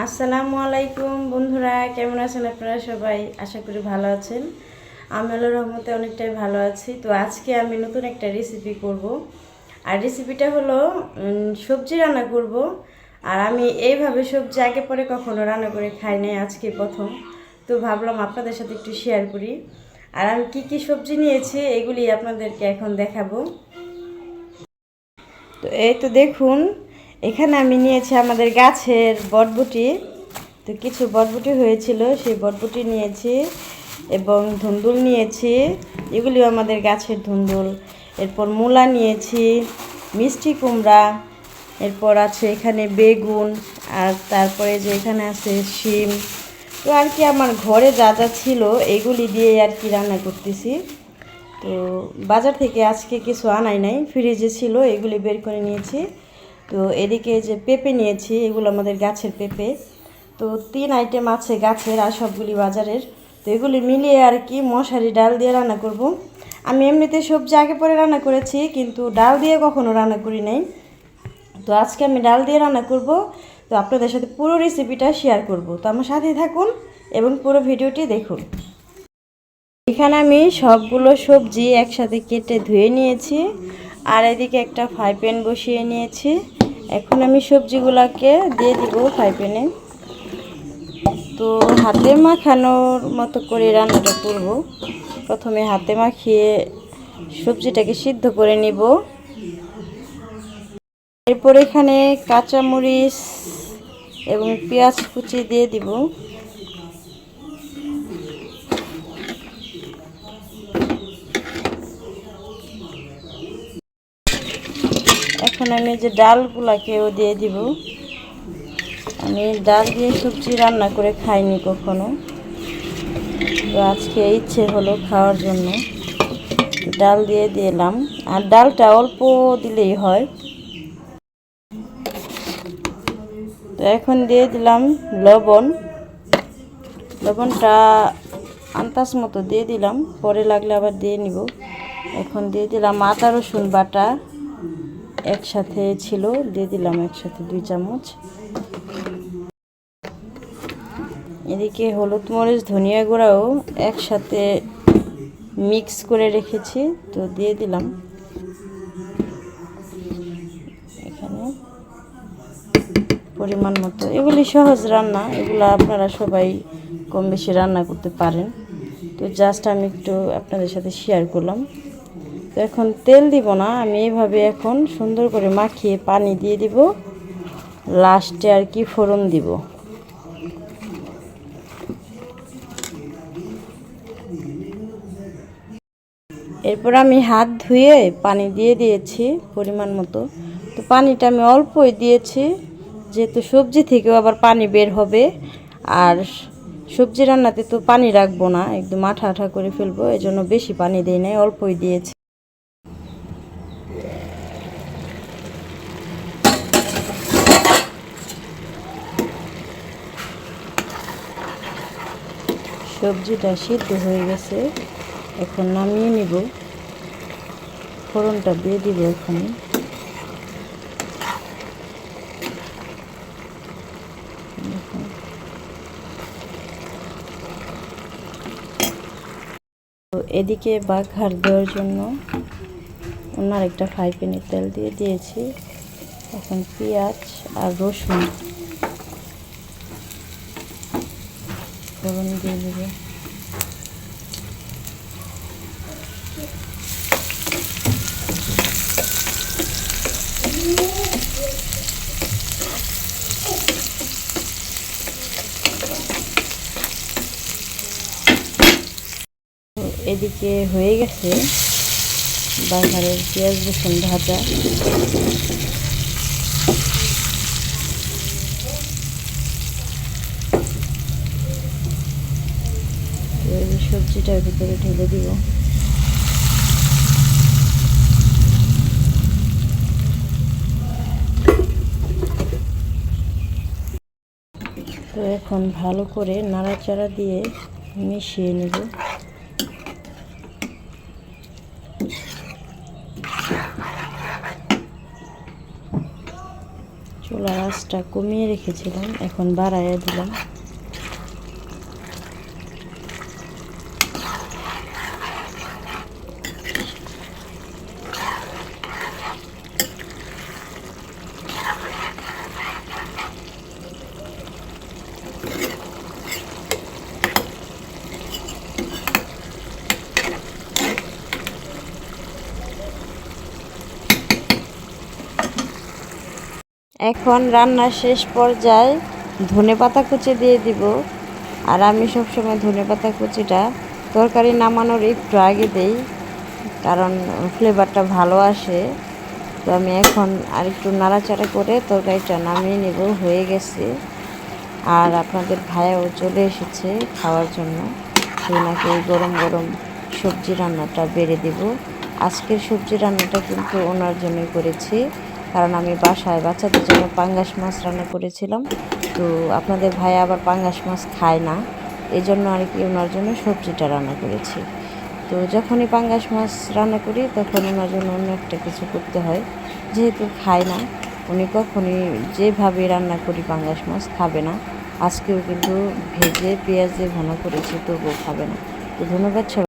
আসসালামু আলাইকুম বন্ধুরা, কেমন আছেন আপনারা সবাই? আশা করি ভালো আছেন। আমি আল্লাহর রহমতে অনেকটাই ভালো আছি। তো আজকে আমি নতুন একটা রেসিপি করব, আর রেসিপিটা হলো সবজি রান্না করব। আর আমি এইভাবে সবজি আগে পরে কখনো রান্না করে খাই নাই, আজকে প্রথম। তো ভাবলাম আপনাদের সাথে একটু শেয়ার করি। আর আমি কি কি সবজি নিয়েছি এগুলি আপনাদেরকে এখন দেখাবো। তো এই তো দেখুন, এখানে আমি নিয়েছি আমাদের গাছের বটবুটি। তো কিছু বটবুটি হয়েছিল, সেই বটবুটি নিয়েছি এবং ধুন্দুল নিয়েছি, এগুলিও আমাদের গাছের ধুন্দুল। এরপর মূলা নিয়েছি, মিষ্টি কুমড়া, এরপর আছে এখানে বেগুন, আর তারপরে যে এখানে আছে শিম। তো আর কি আমার ঘরে যা যা ছিল এগুলি দিয়ে আর কি রান্না করতেছি। তো বাজার থেকে আজকে কিছু আনাই নাই, ফ্রিজে ছিল, এগুলি বের করে নিয়েছি। তো এদিকে যে পেঁপে নিয়েছি, এগুলো আমাদের গাছের পেঁপে। তো 3 আইটেম আছে গাছের, আর সবগুলি বাজারের। তো এগুলি মিলিয়ে আর কি মশারি ডাল দিয়ে রান্না করব। আমি এমনিতে সবজি আগে পরে রান্না করেছি, কিন্তু ডাল দিয়ে কখনো রান্না করি নাই। তো আজকে আমি ডাল দিয়ে রান্না করব। তো আপনাদের সাথে পুরো রেসিপিটা শেয়ার করব। তো আমার সাথেই থাকুন এবং পুরো ভিডিওটি দেখুন। এখানে আমি সবগুলো সবজি একসাথে কেটে ধুয়ে নিয়েছি, আর এদিকে একটা ফ্রাই প্যান বসিয়ে নিয়েছি। এখন আমি সবজিগুলোকে দিয়ে দিব ফ্রাই প্যানে। তো হাতে মাখানোর মতো করে রান্নাটা করব। প্রথমে হাতে মাখিয়ে সবজিটাকে সিদ্ধ করে নিব। এরপর এখানে কাঁচামরিচ এবং পেঁয়াজ কুচি দিয়ে দিব। এখন আমি যে ডালগুলাকেও দিয়ে দিব। আমি ডাল দিয়ে সবজি রান্না করে খাইনি কখনো, তো আজকে ইচ্ছে হলো খাওয়ার জন্য, ডাল দিয়ে দিলাম। আর ডালটা অল্প দিলেই হয়। তো এখন দিয়ে দিলাম লবণ। লবণটা আন্দাজ মতো দিয়ে দিলাম, পরে লাগলে আবার দিয়ে নিব। এখন দিয়ে দিলাম আদা রসুন বাটা, একসাথে ছিল, দিয়ে দিলাম একসাথে 2 চামচ। এদিকে হলুদ মরিচ ধনিয়া গুঁড়াও একসাথে মিক্স করে রেখেছি, তো দিয়ে দিলাম এখানে পরিমাণ মতো। এগুলি সহজ রান্না, এগুলো আপনারা সবাই কম বেশি রান্না করতে পারেন। তো জাস্ট আমি একটু আপনাদের সাথে শেয়ার করলাম। তো এখন তেল দিব না, আমি এইভাবে এখন সুন্দর করে মাখিয়ে পানি দিয়ে দিব, লাস্টে আর কি ফোড়ন দিব। এরপর আমি হাত ধুয়ে পানি দিয়ে দিয়েছি পরিমাণ মতো। তো পানিটা আমি অল্পই দিয়েছি, যেহেতু সবজি থেকেও আবার পানি বের হবে। আর সবজি রান্নাতে তো পানি রাখবো না, একদম আঠা আঠা করে ফেলবো, এই জন্য বেশি পানি দিই নাই, অল্পই দিয়েছি। সবজিটা সিদ্ধ হয়ে গেছে, এখন নামিয়ে নিব। ফোড়নটা দিয়ে দিব এখানে। তো এদিকে বাঘার দেওয়ার জন্য অন্য একটা ফ্রাই প্যানে তেল দিয়ে দিয়েছি। এখন পেঁয়াজ আর রসুন ফোড়ন দিয়ে দেব। এদিকে হয়ে গেছে বাঘারের পেঁয়াজ রসুন ভাজা। সবজিটার ভিতরে ঢেলে দিব। তো এখন ভালো করে নাড়াচাড়া দিয়ে মিশিয়ে নেব। চুলার আঁচ আঁচটা কমিয়ে রেখেছিলাম, এখন বাড়াইয়া দিলাম। এখন রান্নার শেষ পর্যায়ে ধনেপাতা কুচি দিয়ে দিব। আর আমি সবসময় ধনেপাতা কুচিটা তরকারি নামানোর একটু আগে দেই, কারণ ফ্লেভারটা ভালো আসে। তো আমি এখন আর একটু নাড়াচাড়া করে তরকারিটা নামিয়ে নেব, হয়ে গেছে। আর আপনাদের ভাইয়াও চলে এসেছে খাওয়ার জন্য। ওনাকে গরম গরম সবজি রান্নাটা বেড়ে দেব। আজকের সবজি রান্নাটা কিন্তু ওনার জন্যই করেছি, কারণ আমি বাসায় বাচ্চাদের জন্য পাঙ্গাস মাছ রান্না করেছিলাম। তো আপনাদের ভাই আবার পাঙ্গাস মাছ খায় না, এই জন্য আর কি ওনার জন্য সবজিটা রান্না করেছি। তো যখনই পাঙ্গাস মাছ রান্না করি তখন ওনার জন্য অন্য একটা কিছু করতে হয়, যেহেতু খায় না। উনি কখনই যেভাবে রান্না করি পাঙ্গাস মাছ খাবে না। আজকেও কিন্তু ভেজে পেঁয়াজ দিয়ে ভুনা করেছি, তবুও খাবে না। তো ধন্যবাদ।